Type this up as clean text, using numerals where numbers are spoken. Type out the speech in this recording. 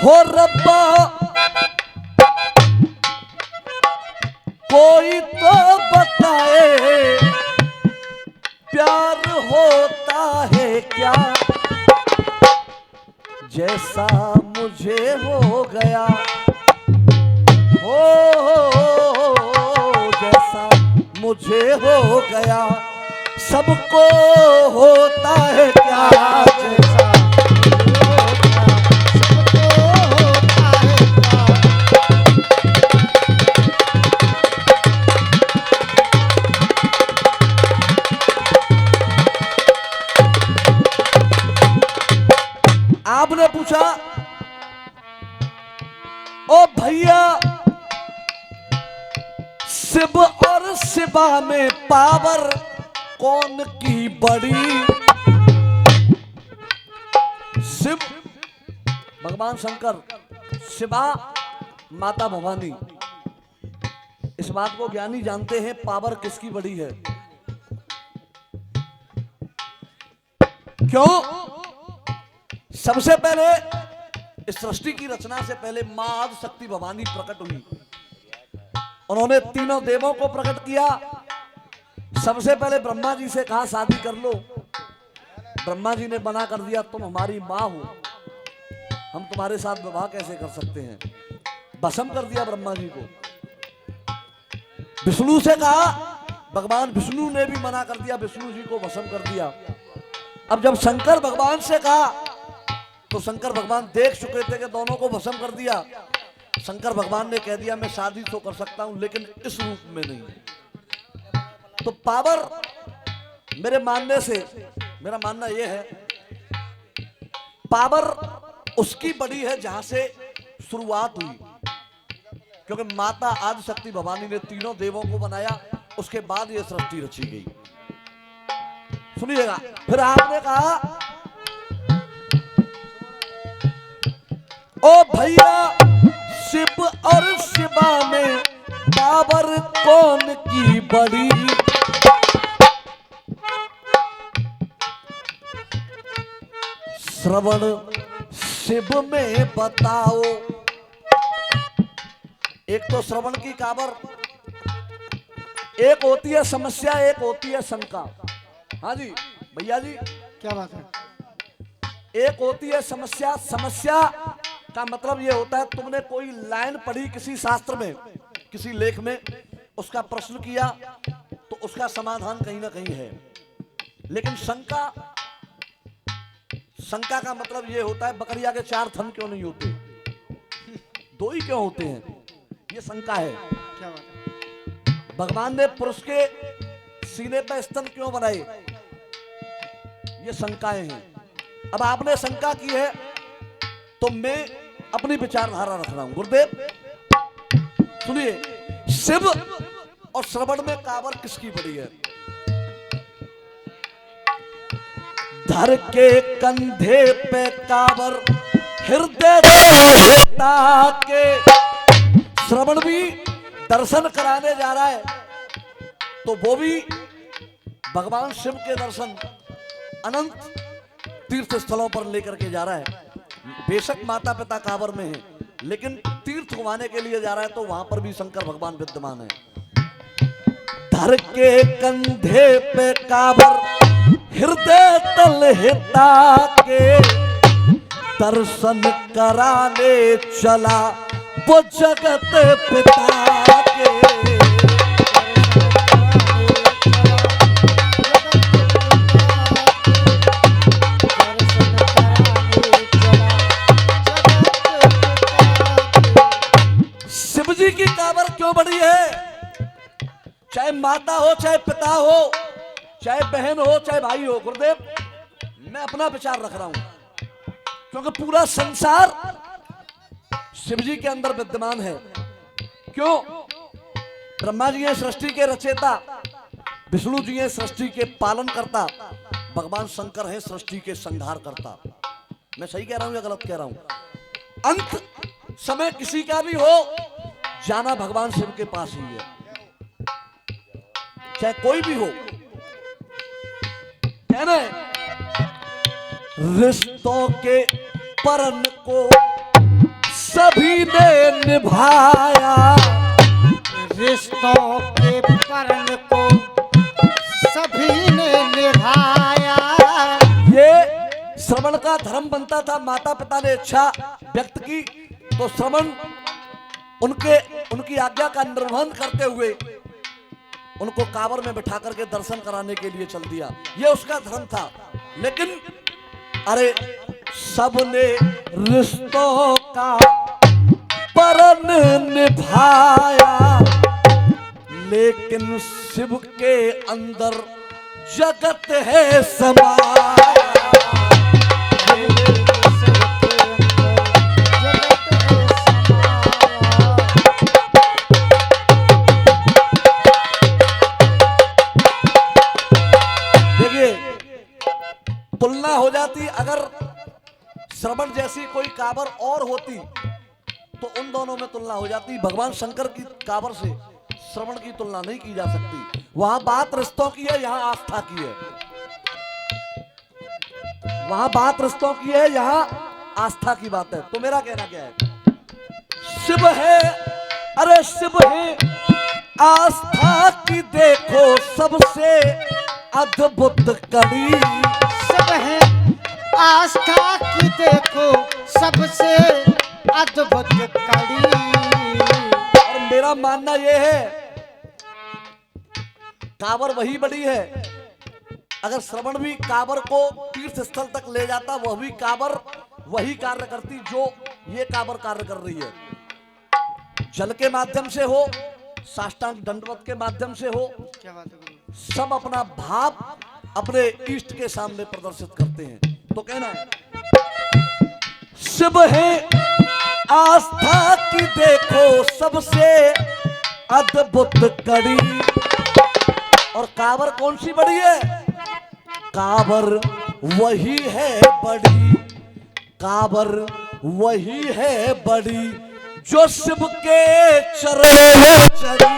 हो रब्बा कोई तो बताए प्यार होता है क्या, जैसा मुझे हो गया हो जैसा मुझे हो गया, सबको होता है क्या, जैसा आपने पूछा ओ भैया शिव और शिवा में पावर कौन की बड़ी। शिव भगवान शंकर, शिवा माता भवानी। इस बात को ज्ञानी जानते हैं पावर किसकी बड़ी है। क्यों? सबसे पहले इस सृष्टि की रचना से पहले मां आदि शक्ति भवानी प्रकट हुई। उन्होंने तीनों देवों को प्रकट किया। सबसे पहले ब्रह्मा जी से कहा शादी कर लो। ब्रह्मा जी ने मना कर दिया, तुम हमारी मां हो, हम तुम्हारे साथ विवाह कैसे कर सकते हैं। भस्म कर दिया ब्रह्मा जी को। विष्णु से कहा, भगवान विष्णु ने भी मना कर दिया, विष्णु जी को भस्म कर दिया। अब जब शंकर भगवान से कहा तो शंकर भगवान देख चुके थे कि दोनों को भस्म कर दिया। शंकर भगवान ने कह दिया मैं शादी तो कर सकता हूं लेकिन इस रूप में नहीं। तो पावर मेरे मानने से, मेरा मानना यह है पावर उसकी बड़ी है जहां से शुरुआत हुई। क्योंकि माता आदि शक्ति भवानी ने तीनों देवों को बनाया, उसके बाद यह सृष्टि रची गई। सुनिएगा, फिर आपने कहा ओ भैया शिव और शिवा में पावर कौन की बड़ी। श्रवण शिव में बताओ। एक तो श्रवण की पावर, एक होती है समस्या, एक होती है शंका। हाँ जी भैया जी, क्या बात है। एक होती है समस्या। समस्या का मतलब यह होता है तुमने कोई लाइन पढ़ी किसी शास्त्र में, किसी लेख में, उसका प्रश्न किया तो उसका समाधान कहीं ना कहीं है। लेकिन शंका, शंका का मतलब यह होता है बकरिया के चार थन क्यों नहीं होते, दो ही क्यों होते हैं, यह शंका है। क्या बात है। भगवान ने पुरुष के सीने पर स्तन क्यों बनाए, ये शंकाएं हैं। अब आपने शंका की है तो मैं अपनी विचारधारा रख रहा हूं। गुरुदेव सुनिए, शिव और श्रवण में कावर किसकी बड़ी है। धर के कंधे पे कावर हृदय के। श्रवण भी दर्शन कराने जा रहा है तो वो भी भगवान शिव के दर्शन अनंत तीर्थ स्थलों पर लेकर के जा रहा है। बेशक माता पिता कांवर में है लेकिन तीर्थ घुमाने के लिए जा रहा है तो वहां पर भी शंकर भगवान विद्यमान है। धर के कंधे पे कांवर हृदय तल हिता के, दर्शन कराने चला वो जगत पिता के। शिवजी की कांवर क्यों बड़ी है? चाहे माता हो, चाहे पिता हो, चाहे बहन हो, चाहे भाई हो। गुरुदेव मैं अपना विचार रख रहा हूं क्योंकि पूरा संसार शिवजी के अंदर विद्यमान है। क्यों? ब्रह्मा जी हैं सृष्टि के रचयिता, विष्णु जी हैं सृष्टि के पालन करता, भगवान शंकर हैं सृष्टि के संहार करता। मैं सही कह रहा हूं या गलत कह रहा हूं? अंत समय किसी का भी हो, जाना भगवान शिव के पास ही है, चाहे कोई भी हो। कहना रिश्तों के परन को सभी ने निभाया। रिश्तों के पर्ण को सभी ने निभाया। ये श्रवण का धर्म बनता था। माता पिता ने इच्छा व्यक्त की तो श्रवण उनकी आज्ञा का निर्वहन करते हुए उनको कांवर में बिठा करके दर्शन कराने के लिए चल दिया। ये उसका धर्म था। लेकिन अरे सबने रिश्तों का परण निभाया, लेकिन शिव के अंदर जगत है समाया। तुलना हो जाती अगर श्रवण जैसी कोई कांवर और होती तो उन दोनों में तुलना हो जाती। भगवान शंकर की कांवर से श्रवण की तुलना नहीं की जा सकती। वहां बात रिश्तों की है, यहां आस्था की है। वहां बात रिश्तों की है, यहां आस्था की बात है। तो मेरा कहना क्या है, शिव है, अरे शिव है आस्था की देखो सबसे अद्भुत कड़ी। सब है आस्था की देखो सबसे अद्भुत कड़ी। और मेरा मानना यह है कांवर वही बड़ी है। अगर श्रवण भी कांवर को तीर्थ स्थल तक ले जाता, वह भी कांवर वही कार्य करती जो ये कांवर कार्य कर रही है। जल के माध्यम से हो, साष्टांग दंडवत के माध्यम से हो, क्या बात है गुरु? सब अपना भाव अपने इष्ट के सामने प्रदर्शित करते हैं। तो कहना है शिव है आस्था की देखो सबसे अद्भुत कड़ी। और कांवर कौन सी बड़ी है? कांवर वही है बड़ी, कांवर वही है बड़ी जो शिव के चरणों में चढ़ी।